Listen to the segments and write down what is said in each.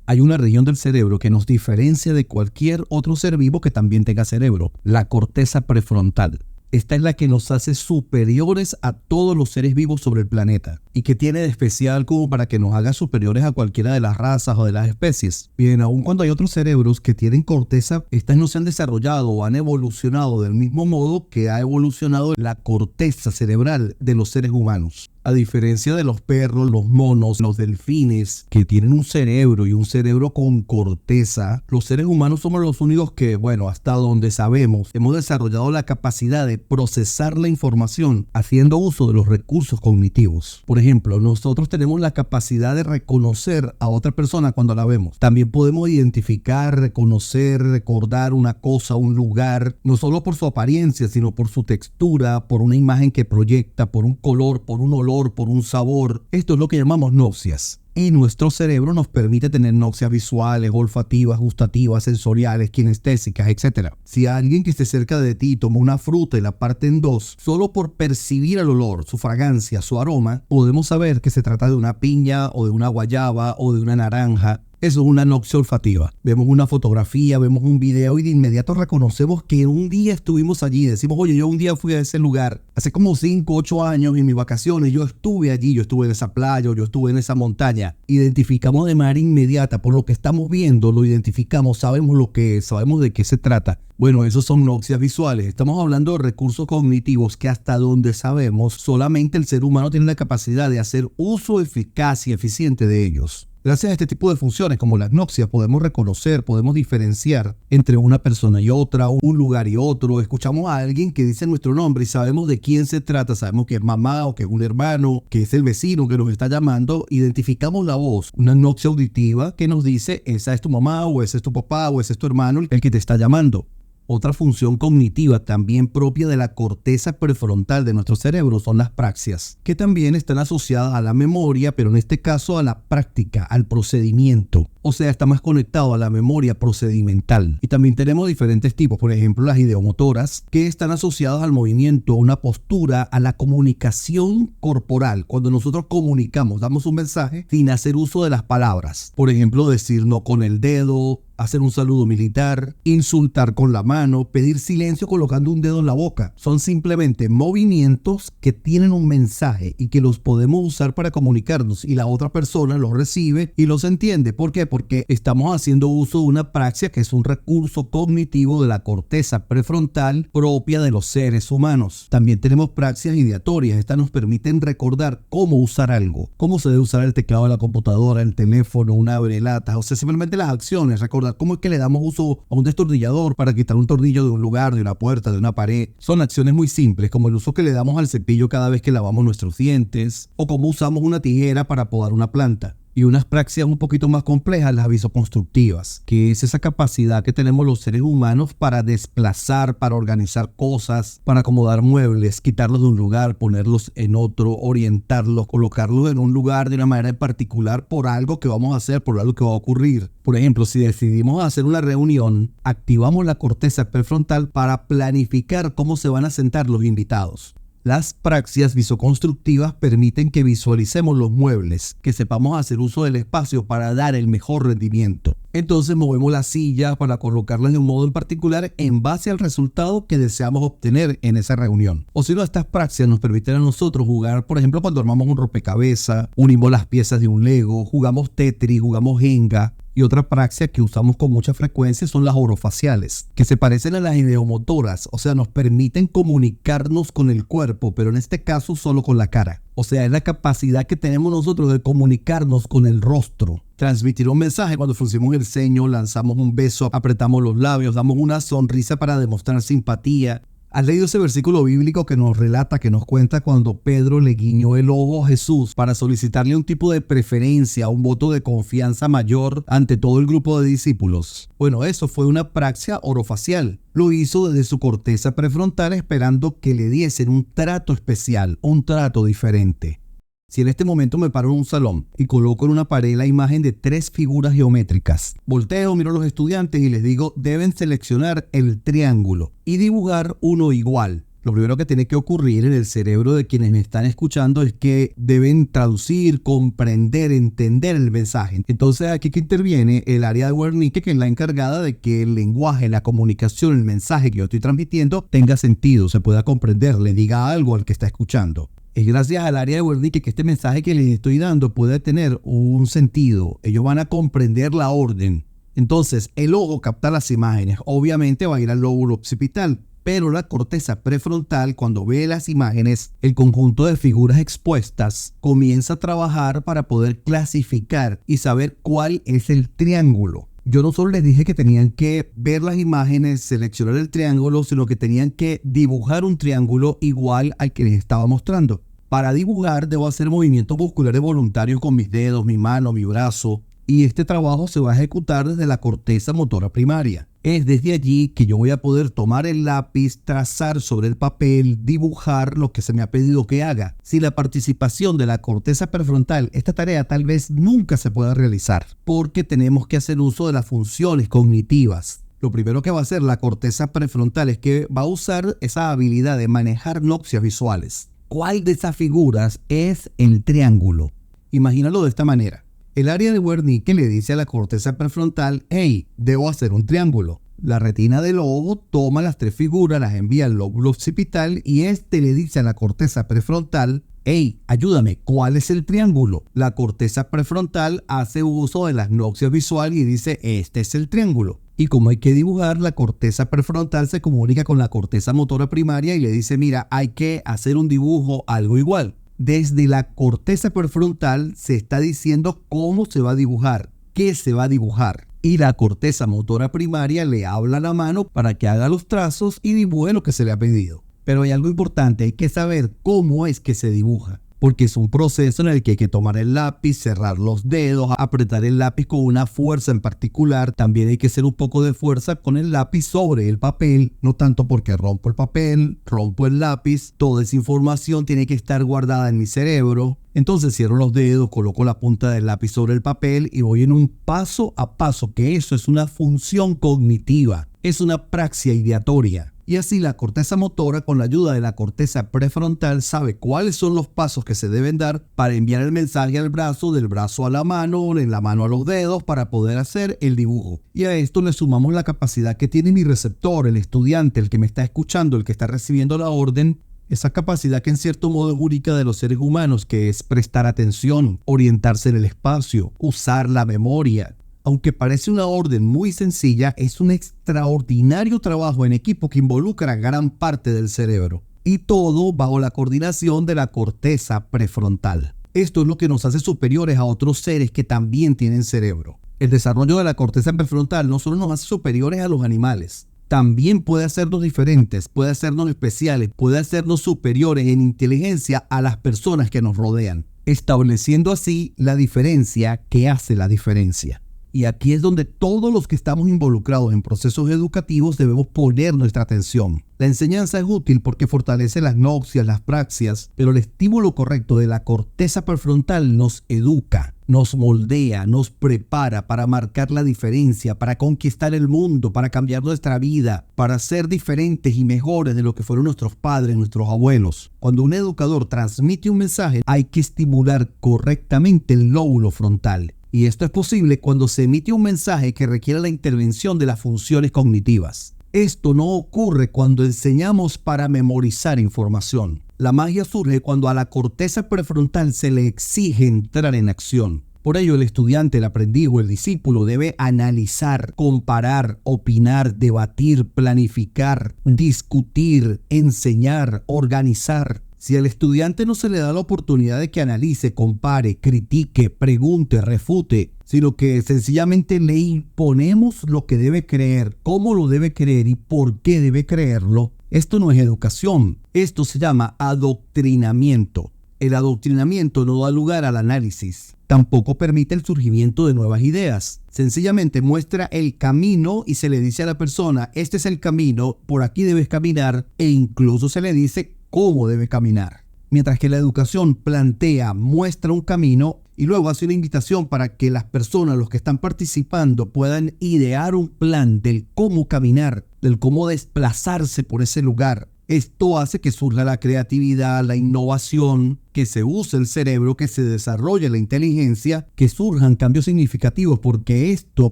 Hay una región del cerebro que nos diferencia de cualquier otro ser vivo que también tenga cerebro, la corteza prefrontal. Esta es la que nos hace superiores a todos los seres vivos sobre el planeta. ¿Y qué tiene de especial como para que nos haga superiores a cualquiera de las razas o de las especies? Bien, aun cuando hay otros cerebros que tienen corteza, estas no se han desarrollado o han evolucionado del mismo modo que ha evolucionado la corteza cerebral de los seres humanos. A diferencia de los perros, los monos, los delfines, que tienen un cerebro y un cerebro con corteza, los seres humanos somos los únicos que, hasta donde sabemos, hemos desarrollado la capacidad de procesar la información haciendo uso de los recursos cognitivos. Por ejemplo, nosotros tenemos la capacidad de reconocer a otra persona cuando la vemos. También podemos identificar, reconocer, recordar una cosa, un lugar, no solo por su apariencia, sino por su textura, por una imagen que proyecta, por un color, por un olor, por un sabor. Esto es lo que llamamos náuseas. Y nuestro cerebro nos permite tener náuseas visuales, olfativas, gustativas, sensoriales, kinestésicas, etc. Si alguien que esté cerca de ti toma una fruta y la parte en dos, solo por percibir el olor, su fragancia, su aroma, podemos saber que se trata de una piña o de una guayaba o de una naranja. Eso es una náusea olfativa. Vemos una fotografía, vemos un video y de inmediato reconocemos que un día estuvimos allí. Decimos, oye, yo un día fui a ese lugar. Hace como 5 o 8 años en mis vacaciones yo estuve allí, yo estuve en esa playa o yo estuve en esa montaña. Identificamos de manera inmediata por lo que estamos viendo, lo identificamos, sabemos lo que es, sabemos de qué se trata. Bueno, esos son náuseas visuales. Estamos hablando de recursos cognitivos que hasta donde sabemos, solamente el ser humano tiene la capacidad de hacer uso eficaz y eficiente de ellos. Gracias a este tipo de funciones como las náuseas podemos reconocer, podemos diferenciar entre una persona y otra, un lugar y otro. Escuchamos a alguien que dice nuestro nombre y sabemos de quién se trata, sabemos que es mamá o que es un hermano, que es el vecino que nos está llamando. Identificamos la voz, una náusea auditiva que nos dice esa es tu mamá o ese es tu papá o ese es tu hermano el que te está llamando. Otra función cognitiva también propia de la corteza prefrontal de nuestro cerebro son las praxias, que también están asociadas a la memoria, pero en este caso a la práctica, al procedimiento. O sea, está más conectado a la memoria procedimental. Y también tenemos diferentes tipos, por ejemplo, las ideomotoras, que están asociadas al movimiento, a una postura, a la comunicación corporal. Cuando nosotros comunicamos, damos un mensaje sin hacer uso de las palabras. Por ejemplo, decir no con el dedo, hacer un saludo militar, insultar con la mano, pedir silencio colocando un dedo en la boca. Son simplemente movimientos que tienen un mensaje y que los podemos usar para comunicarnos y la otra persona los recibe y los entiende. ¿Por qué? Porque estamos haciendo uso de una praxia que es un recurso cognitivo de la corteza prefrontal propia de los seres humanos. También tenemos praxias ideatorias. Estas nos permiten recordar cómo usar algo, cómo se debe usar el teclado de la computadora, el teléfono, una abrelatas, o sea, simplemente las acciones, recordar cómo es que le damos uso a un destornillador para quitar un tornillo de un lugar, de una puerta, de una pared. Son acciones muy simples, como el uso que le damos al cepillo cada vez que lavamos nuestros dientes, o cómo usamos una tijera para podar una planta. Y unas praxias un poquito más complejas, las visoconstructivas, que es esa capacidad que tenemos los seres humanos para desplazar, para organizar cosas, para acomodar muebles, quitarlos de un lugar, ponerlos en otro, orientarlos, colocarlos en un lugar de una manera en particular por algo que vamos a hacer, por algo que va a ocurrir. Por ejemplo, si decidimos hacer una reunión, activamos la corteza prefrontal para planificar cómo se van a sentar los invitados. Las praxias visoconstructivas permiten que visualicemos los muebles, que sepamos hacer uso del espacio para dar el mejor rendimiento. Entonces movemos las sillas para colocarlas de un modo en particular en base al resultado que deseamos obtener en esa reunión. O si no, estas praxias nos permiten a nosotros jugar, por ejemplo, cuando armamos un rompecabezas, unimos las piezas de un Lego, jugamos Tetris, jugamos Jenga. Y otra praxia que usamos con mucha frecuencia son las orofaciales, que se parecen a las ideomotoras, o sea, nos permiten comunicarnos con el cuerpo, pero en este caso solo con la cara. O sea, es la capacidad que tenemos nosotros de comunicarnos con el rostro. Transmitir un mensaje cuando fruncimos el ceño, lanzamos un beso, apretamos los labios, damos una sonrisa para demostrar simpatía. ¿Has leído ese versículo bíblico que nos relata, que nos cuenta cuando Pedro le guiñó el ojo a Jesús para solicitarle un tipo de preferencia, un voto de confianza mayor ante todo el grupo de discípulos? Bueno, eso fue una praxia orofacial. Lo hizo desde su corteza prefrontal esperando que le diesen un trato especial, un trato diferente. Si en este momento me paro en un salón y coloco en una pared la imagen de 3 figuras geométricas, volteo, miro a los estudiantes y les digo, deben seleccionar el triángulo y dibujar uno igual. Lo primero que tiene que ocurrir en el cerebro de quienes me están escuchando es que deben traducir, comprender, entender el mensaje. Entonces aquí que interviene el área de Wernicke, que es la encargada de que el lenguaje, la comunicación, el mensaje que yo estoy transmitiendo tenga sentido, se pueda comprender, le diga algo al que está escuchando. Es gracias al área de Wernicke que este mensaje que les estoy dando puede tener un sentido. Ellos van a comprender la orden. Entonces el ojo capta las imágenes, obviamente va a ir al lóbulo occipital. Pero la corteza prefrontal, cuando ve las imágenes, el conjunto de figuras expuestas comienza a trabajar para poder clasificar y saber cuál es el triángulo. Yo no solo les dije que tenían que ver las imágenes, seleccionar el triángulo, sino que tenían que dibujar un triángulo igual al que les estaba mostrando. Para dibujar debo hacer movimientos musculares voluntarios con mis dedos, mi mano, mi brazo. Y este trabajo se va a ejecutar desde la corteza motora primaria. Es desde allí que yo voy a poder tomar el lápiz, trazar sobre el papel, dibujar lo que se me ha pedido que haga. Sin la participación de la corteza prefrontal, esta tarea tal vez nunca se pueda realizar, porque tenemos que hacer uso de las funciones cognitivas. Lo primero que va a hacer la corteza prefrontal es que va a usar esa habilidad de manejar nopcias visuales. ¿Cuál de esas figuras es el triángulo? Imagínalo de esta manera. El área de Wernicke le dice a la corteza prefrontal, hey, debo hacer un triángulo. La retina del ojo toma las tres figuras, las envía al lóbulo occipital y este le dice a la corteza prefrontal, hey, ayúdame, ¿cuál es el triángulo? La corteza prefrontal hace uso de las nopcias visuales y dice, este es el triángulo. Y como hay que dibujar, la corteza prefrontal se comunica con la corteza motora primaria y le dice, mira, hay que hacer un dibujo algo igual. Desde la corteza prefrontal se está diciendo cómo se va a dibujar, qué se va a dibujar. Y la corteza motora primaria le habla a la mano para que haga los trazos y dibuje lo que se le ha pedido. Pero hay algo importante, hay que saber cómo es que se dibuja. Porque es un proceso en el que hay que tomar el lápiz, cerrar los dedos, apretar el lápiz con una fuerza en particular. También hay que hacer un poco de fuerza con el lápiz sobre el papel, no tanto porque rompo el papel, rompo el lápiz. Toda esa información tiene que estar guardada en mi cerebro. Entonces cierro los dedos, coloco la punta del lápiz sobre el papel y voy en un paso a paso, que eso es una función cognitiva, es una praxia ideatoria. Y así la corteza motora, con la ayuda de la corteza prefrontal, sabe cuáles son los pasos que se deben dar para enviar el mensaje al brazo, del brazo a la mano, de la mano a los dedos, para poder hacer el dibujo. Y a esto le sumamos la capacidad que tiene mi receptor, el estudiante, el que me está escuchando, el que está recibiendo la orden. Esa capacidad que en cierto modo es única de los seres humanos, que es prestar atención, orientarse en el espacio, usar la memoria. Aunque parece una orden muy sencilla, es un extraordinario trabajo en equipo que involucra gran parte del cerebro. Y todo bajo la coordinación de la corteza prefrontal. Esto es lo que nos hace superiores a otros seres que también tienen cerebro. El desarrollo de la corteza prefrontal no solo nos hace superiores a los animales, también puede hacernos diferentes, puede hacernos especiales, puede hacernos superiores en inteligencia a las personas que nos rodean, estableciendo así la diferencia que hace la diferencia. Y aquí es donde todos los que estamos involucrados en procesos educativos debemos poner nuestra atención. La enseñanza es útil porque fortalece las nopcias, las praxias, pero el estímulo correcto de la corteza prefrontal nos educa, nos moldea, nos prepara para marcar la diferencia, para conquistar el mundo, para cambiar nuestra vida, para ser diferentes y mejores de lo que fueron nuestros padres, nuestros abuelos. Cuando un educador transmite un mensaje, hay que estimular correctamente el lóbulo frontal. Y esto es posible cuando se emite un mensaje que requiere la intervención de las funciones cognitivas. Esto no ocurre cuando enseñamos para memorizar información. La magia surge cuando a la corteza prefrontal se le exige entrar en acción. Por ello, el estudiante, el aprendiz o el discípulo debe analizar, comparar, opinar, debatir, planificar, discutir, enseñar, organizar. Si al estudiante no se le da la oportunidad de que analice, compare, critique, pregunte, refute, sino que sencillamente le imponemos lo que debe creer, cómo lo debe creer y por qué debe creerlo, esto no es educación, esto se llama adoctrinamiento. El adoctrinamiento no da lugar al análisis, tampoco permite el surgimiento de nuevas ideas. Sencillamente muestra el camino y se le dice a la persona, este es el camino, por aquí debes caminar, e incluso se le dice cómo debe caminar. Mientras que la educación plantea, muestra un camino y luego hace una invitación para que las personas, los que están participando, puedan idear un plan del cómo caminar, del cómo desplazarse por ese lugar. Esto hace que surja la creatividad, la innovación, que se use el cerebro, que se desarrolle la inteligencia, que surjan cambios significativos, porque esto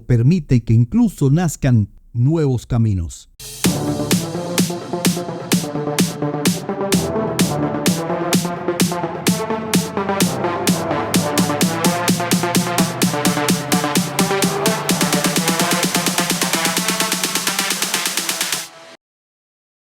permite que incluso nazcan nuevos caminos.